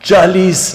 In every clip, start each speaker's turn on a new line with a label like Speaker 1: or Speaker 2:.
Speaker 1: 40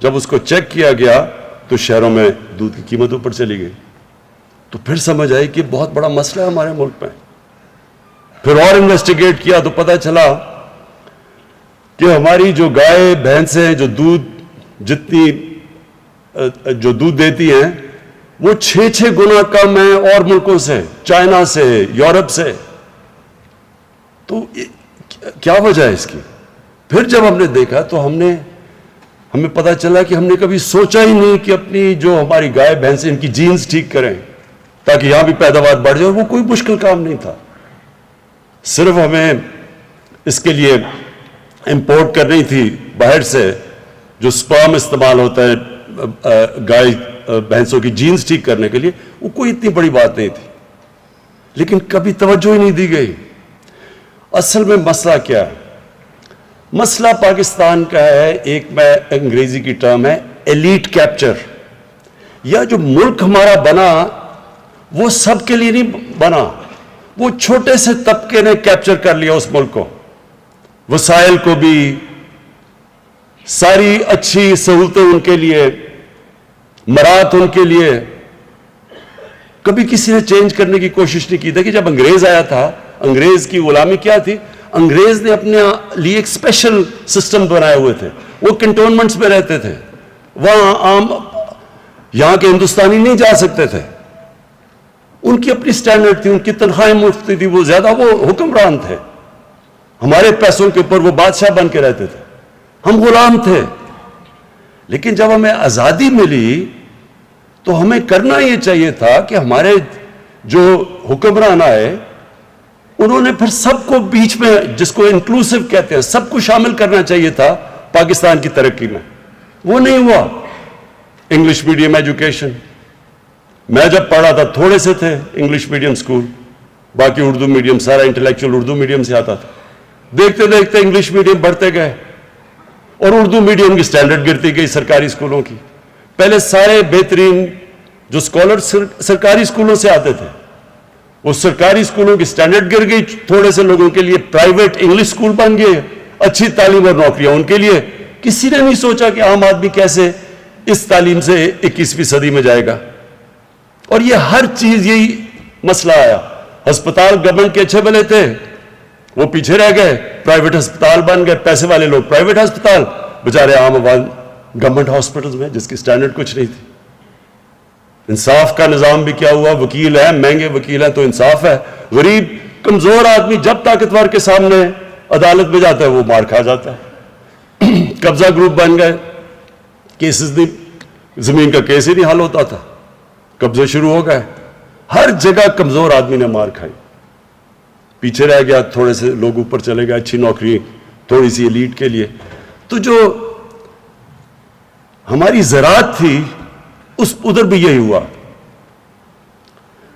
Speaker 1: جب اس کو چیک کیا گیا تو شہروں میں دودھ کی قیمت اوپر چلی گئی. تو پھر سمجھ آئی کہ بہت بڑا مسئلہ ہے ہمارے ملک میں. پھر اور انویسٹیگیٹ کیا تو پتہ چلا کہ ہماری جو گائے بھینسیں جو دودھ دیتی ہیں وہ 6 گنا کم ہیں اور ملکوں سے, چائنا سے, یورپ سے. تو کیا وجہ ہے اس کی؟ پھر جب ہم نے دیکھا تو ہمیں پتہ چلا کہ ہم نے کبھی سوچا ہی نہیں کہ اپنی جو ہماری گائے بھینسیں ان کی جینز ٹھیک کریں تاکہ یہاں بھی پیداوار بڑھ جائے. وہ کوئی مشکل کام نہیں تھا, صرف ہمیں اس کے لیے امپورٹ کرنی تھی باہر سے جو سپرم استعمال ہوتا ہے گائے بھینسوں کی جینز ٹھیک کرنے کے لیے. وہ کوئی اتنی بڑی بات نہیں تھی, لیکن کبھی توجہ ہی نہیں دی گئی. اصل میں مسئلہ کیا ہے؟ مسئلہ پاکستان کا ہے, ایک میں انگریزی کی ٹرم ہے ایلیٹ کیپچر, یا جو ملک ہمارا بنا وہ سب کے لیے نہیں بنا, وہ چھوٹے سے طبقے نے کیپچر کر لیا اس ملک کو, وسائل کو بھی, ساری اچھی سہولتیں ان کے لیے, مرات ان کے لیے. کبھی کسی نے چینج کرنے کی کوشش نہیں کی. دیکھیں جب انگریز آیا تھا, انگریز کی غلامی کیا تھی؟ انگریز نے اپنے لیے ایک اسپیشل سسٹم بنائے ہوئے تھے. وہ کنٹونمنٹس میں رہتے تھے, وہاں عام یہاں کے ہندوستانی نہیں جا سکتے تھے. ان کی اپنی سٹینڈرڈ تھی, ان کی تنخواہیں مفت تھی, وہ زیادہ وہ حکمران تھے. ہمارے پیسوں کے اوپر وہ بادشاہ بن کے رہتے تھے, ہم غلام تھے. لیکن جب ہمیں آزادی ملی تو ہمیں کرنا یہ چاہیے تھا کہ ہمارے جو حکمران آئے انہوں نے پھر سب کو بیچ میں, جس کو انکلوسیو کہتے ہیں, سب کو شامل کرنا چاہیے تھا پاکستان کی ترقی میں. وہ نہیں ہوا. انگلش میڈیم ایجوکیشن, میں جب پڑھا تھا تھوڑے سے تھے انگلش میڈیم سکول, باقی اردو میڈیم, سارا انٹلیکچوئل اردو میڈیم سے آتا تھا. دیکھتے دیکھتے انگلش میڈیم بڑھتے گئے اور اردو میڈیم کی سٹینڈرڈ گرتی گئی سرکاری اسکولوں کی. پہلے سارے بہترین جو اسکالر سرکاری اسکولوں سے آتے تھے, وہ سرکاری اسکولوں کی سٹینڈرڈ گر گئی. تھوڑے سے لوگوں کے لیے پرائیویٹ انگلش اسکول بن گئے, اچھی تعلیم اور نوکریاں ان کے لیے. کسی نے نہیں سوچا کہ عام آدمی کیسے اس تعلیم سے 21ویں صدی میں جائے گا. اور یہ ہر چیز یہی مسئلہ آیا. ہسپتال گورنمنٹ کے اچھے بنے تھے, وہ پیچھے رہ گئے, پرائیویٹ ہسپتال بن گئے, پیسے والے لوگ پرائیویٹ ہسپتال, بچارے عام عوام گورنمنٹ ہاسپٹلز میں جس کی سٹینڈرڈ کچھ نہیں تھی. انصاف کا نظام بھی کیا ہوا؟ وکیل ہیں, مہنگے وکیل ہیں تو انصاف ہے. غریب کمزور آدمی جب طاقتور کے سامنے عدالت میں جاتا ہے وہ مار کھا جاتا ہے. قبضہ گروپ بن گئے, کیسز نہیں, زمین کا کیس ہی نہیں حل ہوتا تھا, قبضے شروع ہو گئے. ہر جگہ کمزور آدمی نے مار کھائی, پیچھے رہ گیا, تھوڑے سے لوگ اوپر چلے گئے, اچھی نوکری تھوڑی سی ایلیٹ کے لیے. تو جو ہماری زراعت تھی ادھر بھی یہی ہوا.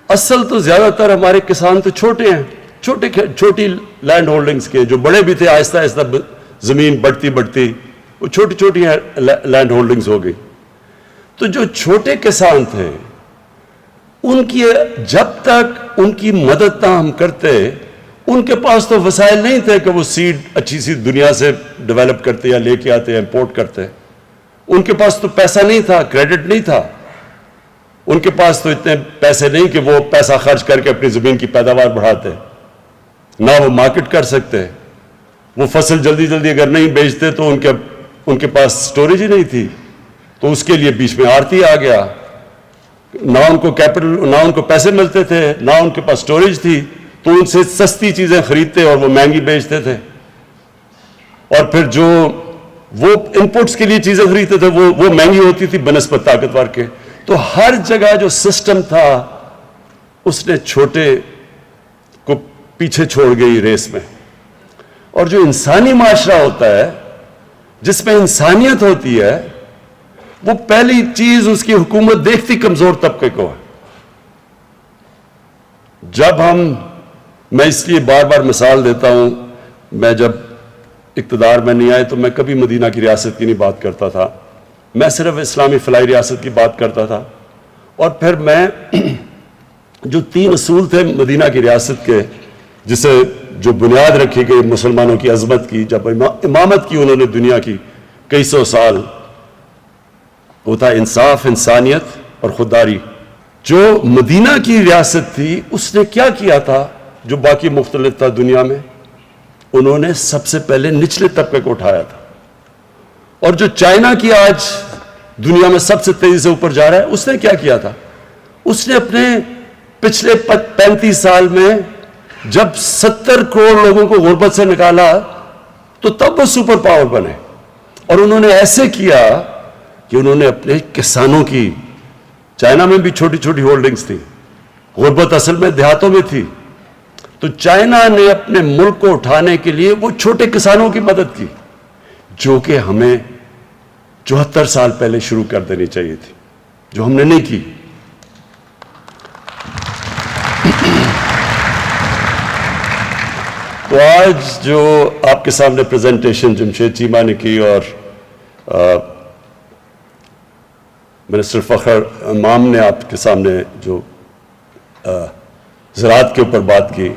Speaker 1: اصل تو زیادہ تر ہمارے کسان تو چھوٹے ہیں, چھوٹی لینڈ ہولڈنگز کے, جو بڑے بھی تھے آہستہ آہستہ زمین بڑھتی وہ چھوٹی لینڈ ہولڈنگز ہو گئی. تو جو چھوٹے کسان تھے ان کی جب تک ان کی مدد نہ ہم کرتے, ان کے پاس تو وسائل نہیں تھے کہ وہ سیڈ اچھی سی دنیا سے ڈیولپ کرتے یا لے کے آتے یا امپورٹ کرتے. ان کے پاس تو پیسہ نہیں تھا, کریڈٹ نہیں تھا, ان کے پاس تو اتنے پیسے نہیں کہ وہ پیسہ خرچ کر کے اپنی زمین کی پیداوار بڑھاتے, نہ وہ مارکیٹ کر سکتے. وہ فصل جلدی اگر نہیں بیچتے تو ان کے پاس سٹوریج ہی نہیں تھی, تو اس کے لیے بیچ میں آڑتی آ گیا. نہ ان کو کیپٹل, نہ ان کو پیسے ملتے تھے, نہ ان کے پاس سٹوریج تھی, تو ان سے سستی چیزیں خریدتے اور وہ مہنگی بیچتے تھے. اور پھر جو وہ انپٹس کے لیے چیزیں خریدتے تھے وہ مہنگی ہوتی تھی بنسبت طاقتور کے. تو ہر جگہ جو سسٹم تھا اس نے چھوٹے کو پیچھے چھوڑ گئی ریس میں. اور جو انسانی معاشرہ ہوتا ہے جس میں انسانیت ہوتی ہے, وہ پہلی چیز اس کی حکومت دیکھتی کمزور طبقے کو ہے. میں اس لیے بار بار مثال دیتا ہوں, میں جب اقتدار میں نہیں آئے تو میں کبھی مدینہ کی ریاست کی نہیں بات کرتا تھا, میں صرف اسلامی فلاحی ریاست کی بات کرتا تھا. اور پھر میں جو 3 اصول تھے مدینہ کی ریاست کے, جسے جو بنیاد رکھی گئی مسلمانوں کی عظمت کی, جب امامت کی انہوں نے دنیا کی کئی سو سال, وہ تھا انصاف، انسانیت اور خودداری۔ جو مدینہ کی ریاست تھی اس نے کیا کیا تھا جو باقی مختلف تھا دنیا میں؟ انہوں نے سب سے پہلے نچلے طبقے کو اٹھایا تھا۔ اور جو چائنا کی آج دنیا میں سب سے تیزی سے اوپر جا رہا ہے، اس نے کیا کیا تھا؟ اس نے اپنے پچھلے 35 سال میں جب 70 کروڑ لوگوں کو غربت سے نکالا تو تب وہ سپر پاور بنے۔ اور انہوں نے ایسے کیا کہ انہوں نے اپنے کسانوں کی، چائنا میں بھی چھوٹی چھوٹی ہولڈنگز تھی، غربت اصل میں دیہاتوں میں تھی، تو چائنا نے اپنے ملک کو اٹھانے کے لیے وہ چھوٹے کسانوں کی مدد کی، جو کہ ہمیں 74 سال پہلے شروع کر دینی چاہیے تھی، جو ہم نے نہیں کی۔ تو آج جو آپ کے سامنے پریزنٹیشن جمشید چیمہ نے کی اور منسٹر فخر امام نے آپ کے سامنے جو زراعت کے اوپر بات کی،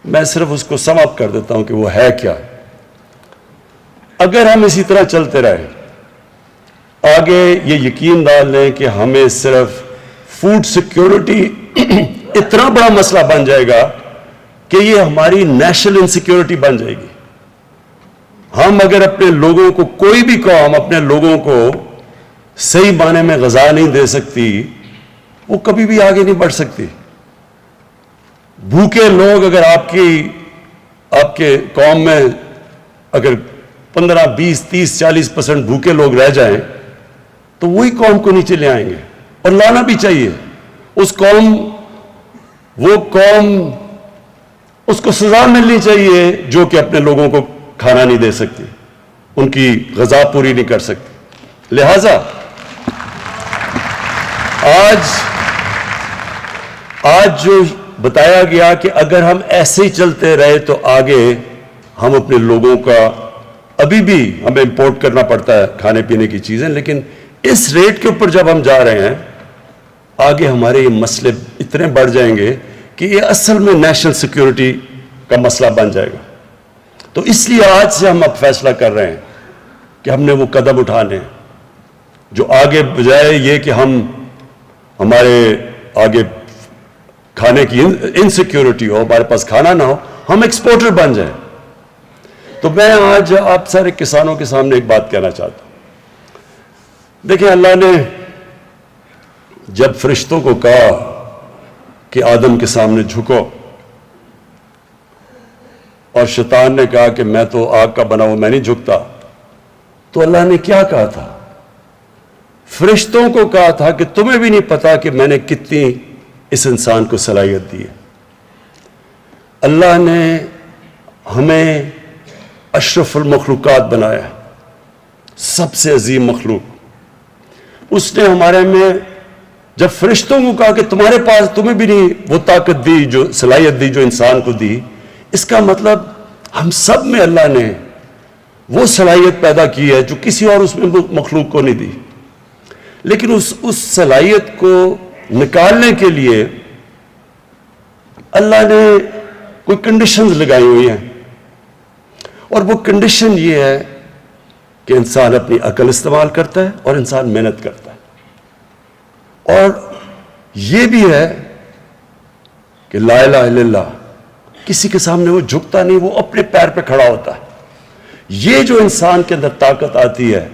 Speaker 1: میں صرف اس کو سم اپ کر دیتا ہوں کہ وہ ہے کیا۔ اگر ہم اسی طرح چلتے رہے آگے، یہ یقین ڈال لیں کہ ہمیں صرف فوڈ سیکیورٹی اتنا بڑا مسئلہ بن جائے گا کہ یہ ہماری نیشنل انسیکیورٹی بن جائے گی۔ ہم اگر اپنے لوگوں کو، کوئی بھی قوم اپنے لوگوں کو صحیح معنی میں غذا نہیں دے سکتی، وہ کبھی بھی آگے نہیں بڑھ سکتی۔ بھوکے لوگ اگر آپ کے قوم میں اگر 15, 20, 30, 40% بھوکے لوگ رہ جائیں تو وہی قوم کو نیچے لے آئیں گے، اور لانا بھی چاہیے۔ وہ قوم اس کو سزا ملنی چاہیے جو کہ اپنے لوگوں کو کھانا نہیں دے سکتی، ان کی غذا پوری نہیں کر سکتی۔ لہذا آج جو بتایا گیا کہ اگر ہم ایسے ہی چلتے رہے تو آگے ہم اپنے لوگوں کا، ابھی بھی ہمیں امپورٹ کرنا پڑتا ہے کھانے پینے کی چیزیں، لیکن اس ریٹ کے اوپر جب ہم جا رہے ہیں آگے ہمارے یہ مسئلے اتنے بڑھ جائیں گے کہ یہ اصل میں نیشنل سیکیورٹی کا مسئلہ بن جائے گا۔ تو اس لیے آج سے ہم اب فیصلہ کر رہے ہیں کہ ہم نے وہ قدم اٹھانے ہیں جو آگے، بجائے یہ کہ ہمارے آگے کھانے کی انسیکیورٹی ہو، ہمارے پاس کھانا نہ ہو، ہم ایکسپورٹر بن جائیں۔ تو میں آج آپ سارے کسانوں کے سامنے ایک بات کہنا چاہتا ہوں۔ دیکھیں، اللہ نے جب فرشتوں کو کہا کہ آدم کے سامنے جھکو، اور شیطان نے کہا کہ میں تو آگ کا بنا ہوا، میں نہیں جھکتا، تو اللہ نے کیا کہا تھا؟ فرشتوں کو کہا تھا کہ تمہیں بھی نہیں پتا کہ میں نے کتنی اس انسان کو صلاحیت دی ہے۔ اللہ نے ہمیں اشرف المخلوقات بنایا ہے، سب سے عظیم مخلوق۔ اس نے ہمارے میں جب فرشتوں کو کہا کہ تمہارے پاس، تمہیں بھی نہیں وہ طاقت دی، جو صلاحیت دی جو انسان کو دی، اس کا مطلب ہم سب میں اللہ نے وہ صلاحیت پیدا کی ہے جو کسی اور اس میں مخلوق کو نہیں دی۔ لیکن اس صلاحیت کو نکالنے کے لیے اللہ نے کوئی کنڈیشنز لگائی ہوئی ہیں، اور وہ کنڈیشن یہ ہے کہ انسان اپنی عقل استعمال کرتا ہے اور انسان محنت کرتا ہے، اور یہ بھی ہے کہ لا الہ الا اللہ، کسی کے سامنے وہ جھکتا نہیں، وہ اپنے پیر پہ کھڑا ہوتا ہے۔ یہ جو انسان کے اندر طاقت آتی ہے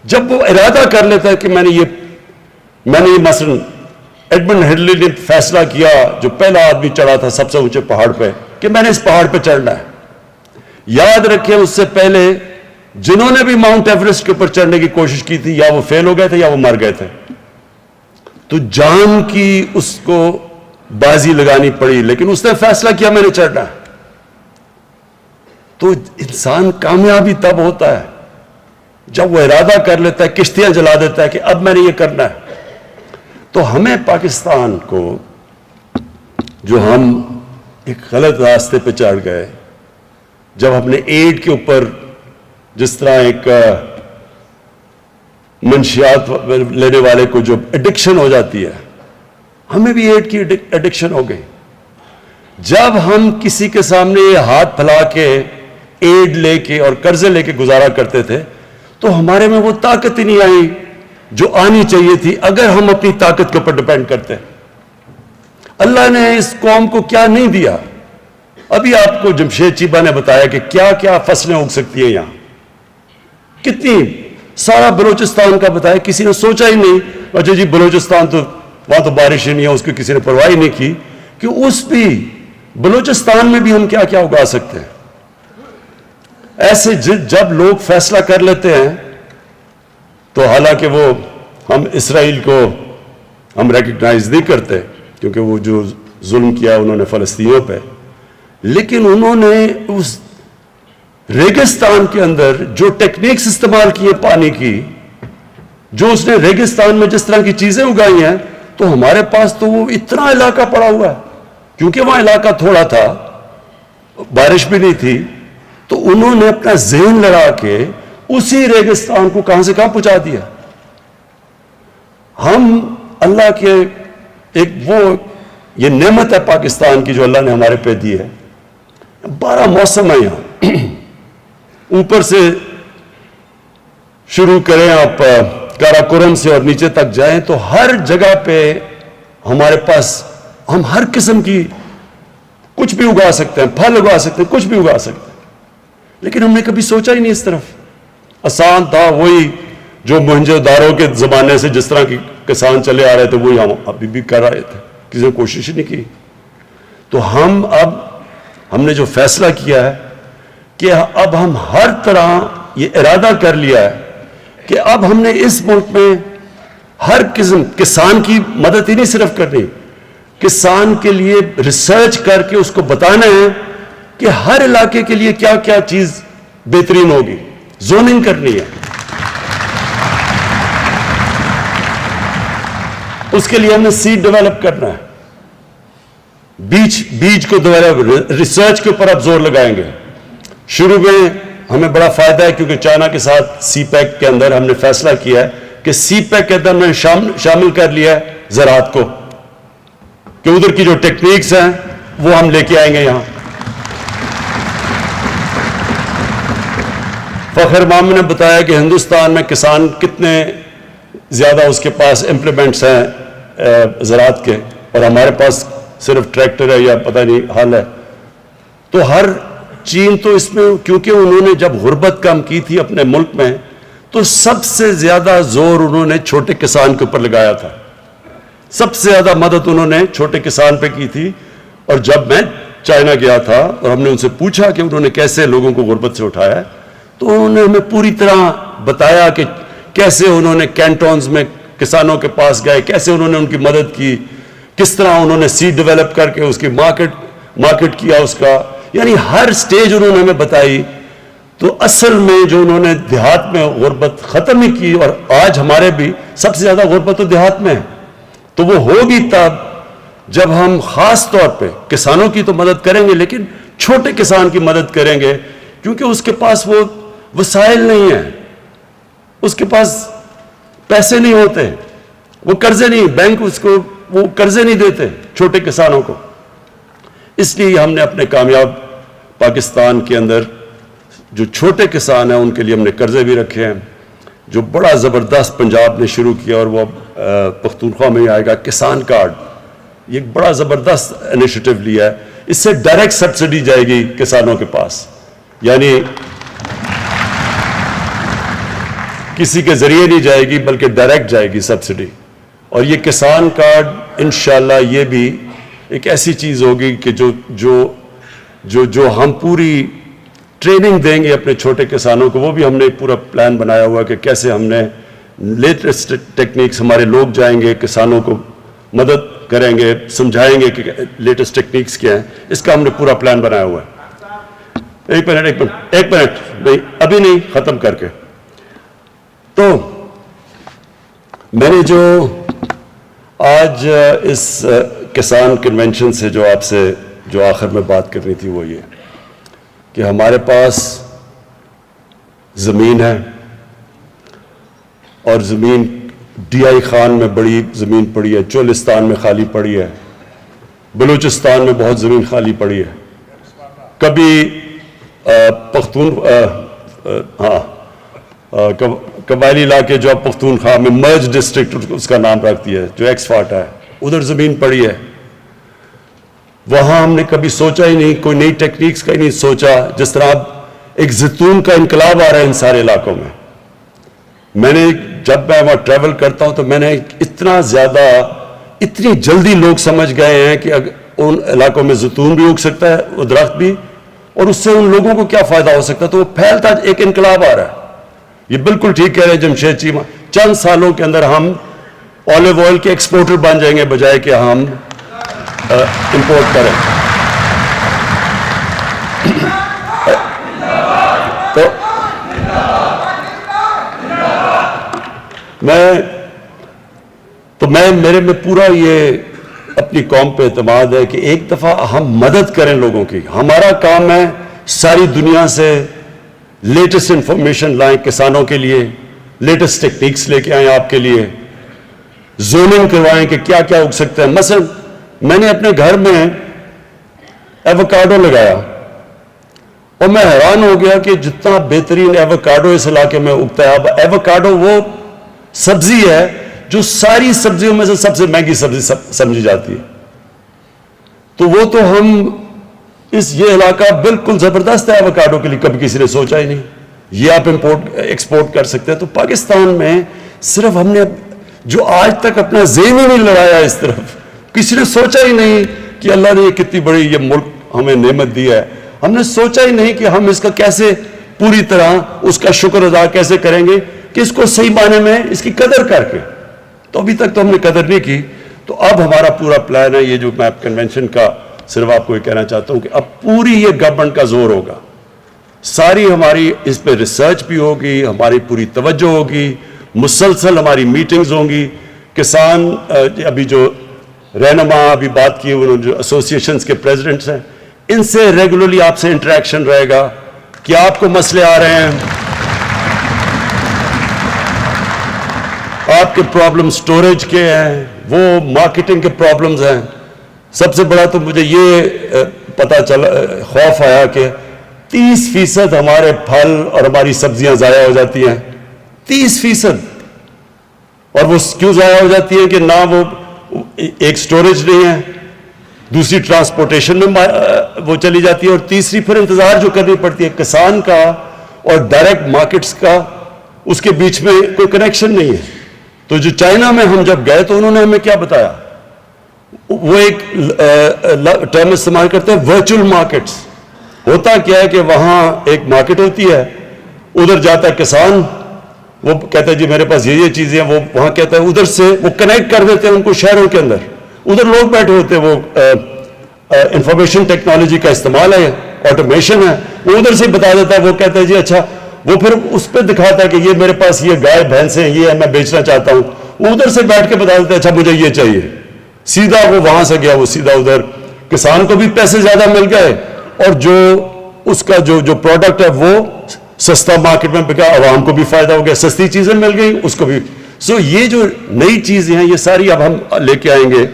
Speaker 1: جب وہ ارادہ کر لیتا ہے کہ میں نے یہ مثلا ایڈمنڈ ہلری نے فیصلہ کیا، جو پہلا آدمی چڑھا تھا سب سے اونچے پہاڑ پہ، کہ میں نے اس پہاڑ پہ چڑھنا ہے۔ یاد رکھیں اس سے پہلے جنہوں نے بھی ماؤنٹ ایوریسٹ کے اوپر چڑھنے کی کوشش کی تھی، یا وہ فیل ہو گئے تھے یا وہ مر گئے تھے، تو جان کی اس کو بازی لگانی پڑی، لیکن اس نے فیصلہ کیا میں نے چڑھنا ہے۔ تو انسان کامیابی تب ہوتا ہے جب وہ ارادہ کر لیتا ہے، کشتیاں جلا دیتا ہے کہ اب میں نے یہ کرنا ہے۔ تو ہمیں پاکستان کو، جو ہم ایک غلط راستے پہ چڑھ گئے، جب ہم نے ایڈ کے اوپر جس طرح ایک منشیات لینے والے کو جو ایڈکشن ہو جاتی ہے، ہمیں بھی ایڈ کی ایڈکشن ہو گئی۔ جب ہم کسی کے سامنے ہاتھ پھیلا کے ایڈ لے کے اور قرضے لے کے گزارا کرتے تھے تو ہمارے میں وہ طاقت ہی نہیں آئی جو آنی چاہیے تھی اگر ہم اپنی طاقت کے اوپر ڈپینڈ کرتے. اللہ نے اس قوم کو کیا نہیں دیا. ابھی آپ کو جمشید چیبہ نے بتایا کہ کیا کیا فصلیں اگ سکتی ہیں یہاں, کتنی, سارا بلوچستان کا بتایا. کسی نے سوچا ہی نہیں اچھا جی بلوچستان تو وہاں تو بارش ہی نہیں ہے, اس کی کسی نے پرواہ ہی نہیں کی کہ اس بھی بلوچستان میں بھی ہم کیا کیا اگا سکتے ہیں. ایسے جب لوگ فیصلہ کر لیتے ہیں تو حالانکہ وہ ہم اسرائیل کو ہم ریکگنائز نہیں کرتے کیونکہ وہ جو ظلم کیا انہوں نے فلسطینیوں پہ, لیکن انہوں نے اس ریگستان کے اندر جو ٹیکنیکس استعمال کیے پانی کی, جو اس نے ریگستان میں جس طرح کی چیزیں اگائی ہیں, تو ہمارے پاس تو وہ اتنا علاقہ پڑا ہوا ہے کیونکہ وہاں علاقہ تھوڑا تھا, بارش بھی نہیں تھی, تو انہوں نے اپنا ذہن لڑا کے اسی ریگستان کو کہاں سے کہاں پہنچا دیا. ہم اللہ کے ایک وہ یہ نعمت ہے پاکستان کی جو اللہ نے ہمارے پہ دی ہے. 12 موسم ہے یہاں, اوپر سے شروع کریں آپ کاراکورم سے اور نیچے تک جائیں تو ہر جگہ پہ ہمارے پاس ہم ہر قسم کی کچھ بھی اگا سکتے ہیں, پھل اگا سکتے ہیں, کچھ بھی اگا سکتے ہیں. لیکن ہم نے کبھی سوچا ہی نہیں اس طرف. آسان تھا وہی جو موہنجو داڑو کے زمانے سے جس طرح کی کسان چلے آ رہے تھے وہی ہم ابھی بھی کر رہے تھے, کسی نے کوشش ہی نہیں کی. تو ہم نے جو فیصلہ کیا ہے کہ اب ہم ہر طرح یہ ارادہ کر لیا ہے کہ اب ہم نے اس ملک میں ہر قسم کسان کی مدد ہی نہیں صرف کرنی, کسان کے لیے ریسرچ کر کے اس کو بتانا ہے کہ ہر علاقے کے لیے کیا کیا چیز بہترین ہوگی, زوننگ کرنی ہے. اس کے لیے ہم نے سیڈ ڈیولپ کرنا ہے, بیج کو ڈیولپ, ریسرچ کے اوپر اب زور لگائیں گے. شروع میں ہمیں بڑا فائدہ ہے کیونکہ چائنا کے ساتھ سی پیک کے اندر ہم نے فیصلہ کیا ہے کہ سی پیک کے اندر میں شامل کر لیا ہے زراعت کو, کہ ادھر کی جو ٹیکنیکس ہیں وہ ہم لے کے آئیں گے یہاں. فخر مام نے بتایا کہ ہندوستان میں کسان کتنے زیادہ اس کے پاس امپلیمنٹس ہیں زراعت کے, اور ہمارے پاس صرف ٹریکٹر ہے یا پتہ نہیں حال ہے. تو ہر چین تو اس میں کیونکہ انہوں نے جب غربت کم کی تھی اپنے ملک میں تو سب سے زیادہ زور انہوں نے چھوٹے کسان کے اوپر لگایا تھا, سب سے زیادہ مدد انہوں نے چھوٹے کسان پہ کی تھی. اور جب میں چائنا گیا تھا اور ہم نے ان سے پوچھا کہ انہوں نے کیسے لوگوں کو غربت سے اٹھایا ہے, تو انہوں نے ہمیں پوری طرح بتایا کہ کیسے انہوں نے کینٹونز میں کسانوں کے پاس گئے, کیسے انہوں نے ان کی مدد کی, کس طرح انہوں نے سیڈ ڈیولپ کر کے اس کی مارکیٹ کیا اس کا, یعنی ہر سٹیج انہوں نے ہمیں بتائی. تو اصل میں جو انہوں نے دیہات میں غربت ختم ہی کی, اور آج ہمارے بھی سب سے زیادہ غربت تو دیہات میں ہے. تو وہ ہوگی تب جب ہم خاص طور پہ کسانوں کی تو مدد کریں گے لیکن چھوٹے کسان کی مدد کریں گے, کیونکہ اس کے پاس وہ وسائل نہیں ہیں, اس کے پاس پیسے نہیں ہوتے, وہ قرضے نہیں, بینک اس کو وہ قرضے نہیں دیتے چھوٹے کسانوں کو. اس لیے ہم نے اپنے کامیاب پاکستان کے اندر جو چھوٹے کسان ہیں ان کے لیے ہم نے قرضے بھی رکھے ہیں. جو بڑا زبردست پنجاب نے شروع کیا اور وہ پختونخوا میں ہی آئے گا, کسان کارڈ, یہ ایک بڑا زبردست انیشیٹو لیا ہے. اس سے ڈائریکٹ سبسڈی جائے گی کسانوں کے پاس, یعنی کسی کے ذریعے نہیں جائے گی بلکہ ڈائریکٹ جائے گی سبسڈی. اور یہ کسان کارڈ انشاءاللہ یہ بھی ایک ایسی چیز ہوگی کہ جو ہم پوری ٹریننگ دیں گے اپنے چھوٹے کسانوں کو, وہ بھی ہم نے پورا پلان بنایا ہوا کہ کیسے ہم نے لیٹسٹ ٹیکنیکس, ہمارے لوگ جائیں گے کسانوں کو مدد کریں گے, سمجھائیں گے کہ لیٹسٹ ٹیکنیکس کیا ہیں, اس کا ہم نے پورا پلان بنایا ہوا ہے. ایک منٹ نہیں, ابھی نہیں, ختم کر کے. تو میں نے جو آج اس کسان کنونشن سے جو آپ سے جو آخر میں بات کرنی تھی وہ یہ کہ ہمارے پاس زمین ہے, اور زمین ڈی آئی خان میں بڑی زمین پڑی ہے, چولستان میں خالی پڑی ہے, بلوچستان میں بہت زمین خالی پڑی ہے. کبھی قبائلی علاقے جو اب پختونخوا میں مرج ڈسٹرکٹ اس کا نام رکھ دیا ہے, جو ایکس فاٹا ہے, ادھر زمین پڑی ہے. وہاں ہم نے کبھی سوچا ہی نہیں, کوئی نئی ٹیکنیکس کا ہی نہیں سوچا. جس طرح اب ایک زیتون کا انقلاب آ رہا ہے ان سارے علاقوں میں. میں نے جب میں وہاں ٹریول کرتا ہوں تو میں نے اتنا زیادہ, اتنی جلدی لوگ سمجھ گئے ہیں کہ ان علاقوں میں زیتون بھی اگ سکتا ہے, وہ درخت بھی, اور اس سے ان لوگوں کو کیا فائدہ ہو سکتا ہے. تو وہ پھیلتا ایک انقلاب آ رہا ہے. یہ بالکل ٹھیک کہہ رہے ہیں جمشید چیمہ, چند سالوں کے اندر ہم آلیو آئل کے ایکسپورٹر بن جائیں گے بجائے کہ ہم امپورٹ کریں. تو میرے میں پورا یہ اپنی قوم پہ اعتماد ہے کہ ایک دفعہ ہم مدد کریں لوگوں کی. ہمارا کام ہے ساری دنیا سے لیٹسٹ انفارمیشن لائیں کسانوں کے لیے, لیٹسٹ ٹیکنیکس لے کے آئیں آپ کے لیے, زوننگ کروائیں کہ کیا کیا اگ سکتا ہے. مثلا میں نے اپنے گھر میں ایووکاڈو لگایا اور میں حیران ہو گیا کہ جتنا بہترین ایووکاڈو اس علاقے میں اگتا ہے. اب ایووکاڈو وہ سبزی ہے جو ساری سبزیوں میں سے سب سے مہنگی سبزی سمجھی جاتی ہے. تو وہ تو ہم یہ علاقہ بالکل زبردست ہے ایووکاڈو کے لیے, کبھی کسی نے سوچا ہی نہیں. یہ آپ ایکسپورٹ کر سکتے ہیں. تو پاکستان میں صرف ہم نے جو آج تک اپنا ذہن ہی نہیں لڑایا اس طرف, کسی نے سوچا ہی نہیں کہ اللہ نے یہ کتنی بڑی یہ ملک ہمیں نعمت دی ہے. ہم نے سوچا ہی نہیں کہ ہم اس کا کیسے پوری طرح اس کا شکر ادا کیسے کریں گے کہ اس کو صحیح معنی میں اس کی قدر کر کے. تو ابھی تک تو ہم نے قدر نہیں کی. تو اب ہمارا پورا پلان ہے, یہ جو میں کنونشن کا صرف آپ کو یہ کہنا چاہتا ہوں کہ اب پوری یہ گورنمنٹ کا زور ہوگا, ساری ہماری اس پہ ریسرچ بھی ہوگی, ہماری پوری توجہ ہوگی, مسلسل ہماری میٹنگز ہوں گی. کسان ابھی جو رہنما ابھی بات کی انہوں نے جو ایسوسیشنز کے پریزیڈنٹس ہیں, ان سے ریگولرلی آپ سے انٹریکشن رہے گا کہ آپ کو مسئلے آ رہے ہیں, آپ کے پرابلم سٹوریج کے ہیں, وہ مارکیٹنگ کے پرابلمز ہیں. سب سے بڑا تو مجھے یہ پتا چلا, خوف آیا کہ 30% ہمارے پھل اور ہماری سبزیاں ضائع ہو جاتی ہیں. 30%. اور وہ کیوں ضائع ہو جاتی ہیں کہ نہ وہ ایک سٹوریج نہیں ہے, دوسری ٹرانسپورٹیشن میں وہ چلی جاتی ہے, اور تیسری پھر انتظار جو کرنی پڑتی ہے کسان کا اور ڈائریکٹ مارکیٹس کا, اس کے بیچ میں کوئی کنیکشن نہیں ہے. تو جو چائنا میں ہم جب گئے تو انہوں نے ہمیں کیا بتایا, وہ ایک ٹرم استعمال کرتے ہیں ورچوئل مارکیٹس. ہوتا کیا ہے کہ وہاں ایک مارکیٹ ہوتی ہے, ادھر جاتا ہے کسان, وہ کہتا ہے جی میرے پاس یہ چیزیں ہیں, وہ وہاں کہتا ہے, ادھر سے وہ کنیکٹ کر دیتے ہیں ان کو شہروں کے اندر. ادھر لوگ بیٹھے ہوتے ہیں, وہ انفارمیشن ٹیکنالوجی کا استعمال ہے, آٹومیشن ہے, وہ ادھر سے بتا دیتا ہے. وہ کہتا ہے جی اچھا, وہ پھر اس پہ دکھاتا ہے کہ یہ میرے پاس یہ گائے بھینسیں یہ ہے, میں بیچنا چاہتا ہوں. وہ ادھر سے بیٹھ کے بتا دیتا ہے اچھا مجھے یہ چاہیے. سیدھا وہ وہاں سے گیا, وہ سیدھا ادھر, کسان کو بھی پیسے زیادہ مل گئے, اور جو اس کا جو پروڈکٹ ہے وہ سستا مارکیٹ میں بکا, عوام کو بھی فائدہ ہو گیا, سستی چیزیں مل گئی اس کو بھی. سو یہ جو نئی چیزیں ہیں یہ ساری اب ہم لے کے آئیں گے.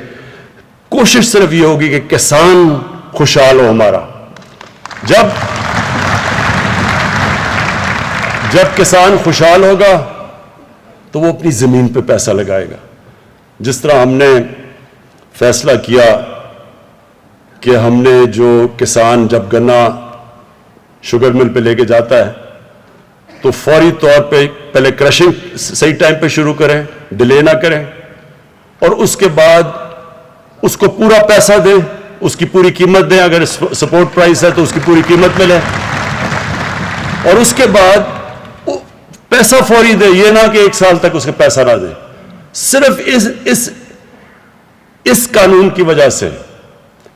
Speaker 1: کوشش صرف یہ ہوگی کہ کسان خوشحال ہو ہمارا. جب کسان خوشحال ہوگا تو وہ اپنی زمین پہ پیسہ لگائے گا. جس طرح ہم نے فیصلہ کیا کہ ہم نے جو کسان جب گنا شوگر مل پہ لے کے جاتا ہے تو فوری طور پہ پہلے کرشنگ صحیح ٹائم پہ شروع کریں, ڈیلے نہ کریں, اور اس کے بعد اس کو پورا پیسہ دیں, اس کی پوری قیمت دیں. اگر سپورٹ پرائس ہے تو اس کی پوری قیمت ملے, اور اس کے بعد پیسہ فوری دیں. یہ نہ کہ 1 سال تک اس کے پیسہ نہ دیں. صرف اس قانون کی وجہ سے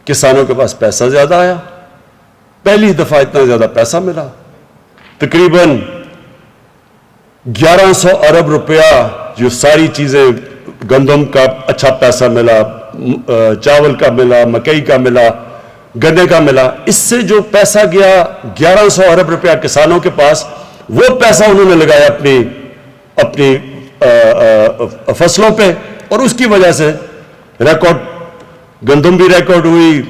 Speaker 1: کسانوں کے پاس پیسہ زیادہ آیا. پہلی دفعہ اتنا زیادہ پیسہ ملا, تقریباً 1100 ارب روپیہ. جو ساری چیزیں, گندم کا اچھا پیسہ ملا, چاول کا ملا, مکئی کا ملا, گنے کا ملا. اس سے جو پیسہ گیا 1100 ارب روپیہ کسانوں کے پاس, وہ پیسہ انہوں نے لگایا اپنی فصلوں پہ, اور اس کی وجہ سے ریکارڈ گندم بھی ریکارڈ ہوئی,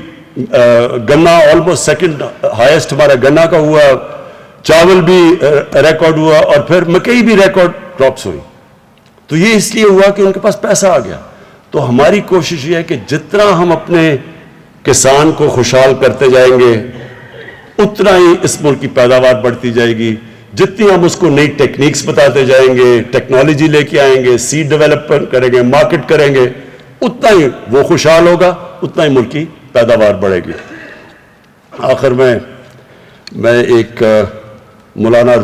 Speaker 1: گنا آلموسٹ سیکنڈ ہائیسٹ ہمارا گنا کا ہوا, چاول بھی ریکارڈ ہوا, اور پھر مکئی بھی ریکارڈ کراپس ہوئی. تو یہ اس لیے ہوا کہ ان کے پاس پیسہ آ گیا. تو ہماری کوشش یہ ہے کہ جتنا ہم اپنے کسان کو خوشحال کرتے جائیں گے اتنا ہی اس ملک کی پیداوار بڑھتی جائے گی. جتنی ہم اس کو نئی ٹیکنیکس بتاتے جائیں گے, ٹیکنالوجی لے کے آئیں گے, سیڈ ڈیولپ کریں گے, مارکیٹ کریں گے, اتنا ہی وہ خوشحال ہوگا, اتنا ہی ملک کی پیداوار بڑھے گی. آخر میں ایک مولانا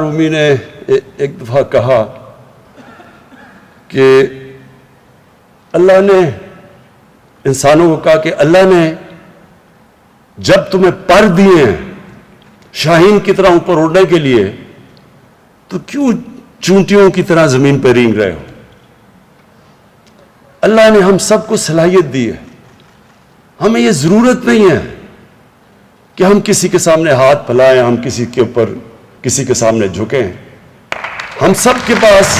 Speaker 1: رومی نے ایک دفعہ کہا کہ اللہ نے انسانوں کو کہا کہ اللہ نے جب تمہیں پر دیے ہیں شاہین کی طرح اوپر اڑنے کے لیے تو کیوں چونٹیوں کی طرح زمین پہ رینگ رہے ہو. اللہ نے ہم سب کو صلاحیت دی ہے. ہمیں یہ ضرورت نہیں ہے کہ ہم کسی کے سامنے ہاتھ پھیلائیں, ہم کسی کے سامنے جھکیں. ہم سب کے پاس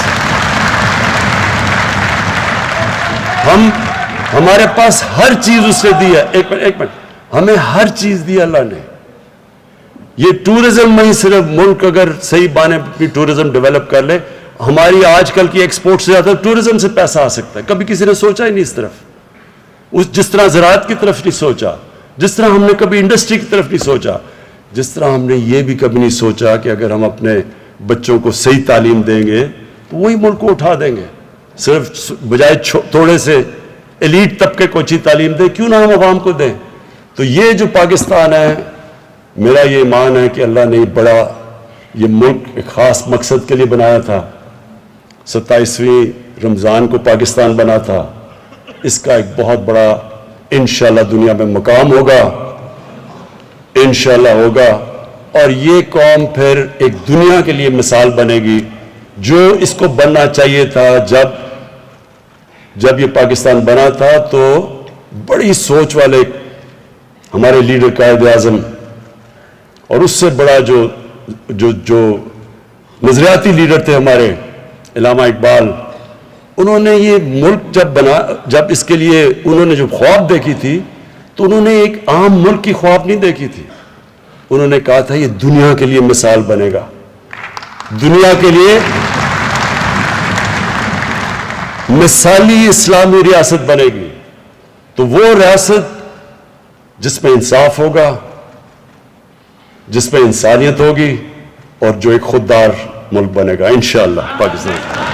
Speaker 1: ہمارے پاس ہر چیز اس نے دی ہے. ایک منٹ ہمیں ہر چیز دی اللہ نے. یہ ٹورزم میں ہی صرف ملک اگر صحیح بانے اپنی ٹورزم ڈیولپ کر لے, ہماری آج کل کی ایکسپورٹ سے زیادہ ٹورزم سے پیسہ آ سکتا ہے. کبھی کسی نے سوچا ہی نہیں اس طرف, جس طرح زراعت کی طرف نہیں سوچا, جس طرح ہم نے کبھی انڈسٹری کی طرف نہیں سوچا, جس طرح ہم نے یہ بھی کبھی نہیں سوچا کہ اگر ہم اپنے بچوں کو صحیح تعلیم دیں گے تو وہی ملک کو اٹھا دیں گے. صرف بجائے تھوڑے سے ایلیٹ طبقے کو اچھی تعلیم دیں, کیوں نہ ہم عوام کو دیں. تو یہ جو پاکستان ہے, میرا یہ ایمان ہے کہ اللہ نے یہ ملک ایک خاص مقصد کے لیے بنایا تھا. 27ویں رمضان کو پاکستان بنا تھا. اس کا ایک بہت بڑا انشاءاللہ دنیا میں مقام ہوگا, انشاءاللہ ہوگا. اور یہ قوم پھر ایک دنیا کے لیے مثال بنے گی جو اس کو بننا چاہیے تھا. جب یہ پاکستان بنا تھا تو بڑی سوچ والے ہمارے لیڈر قائد اعظم اور اس سے بڑا جو نظریاتی لیڈر تھے ہمارے علامہ اقبال, انہوں نے یہ ملک جب اس کے لیے انہوں نے جو خواب دیکھی تھی تو انہوں نے ایک عام ملک کی خواب نہیں دیکھی تھی. انہوں نے کہا تھا یہ دنیا کے لیے مثال بنے گا, دنیا کے لیے مثالی اسلامی ریاست بنے گی. تو وہ ریاست جس میں انصاف ہوگا, جس میں انسانیت ہوگی, اور جو ایک خوددار ملک بنے گا انشاءاللہ پاکستان.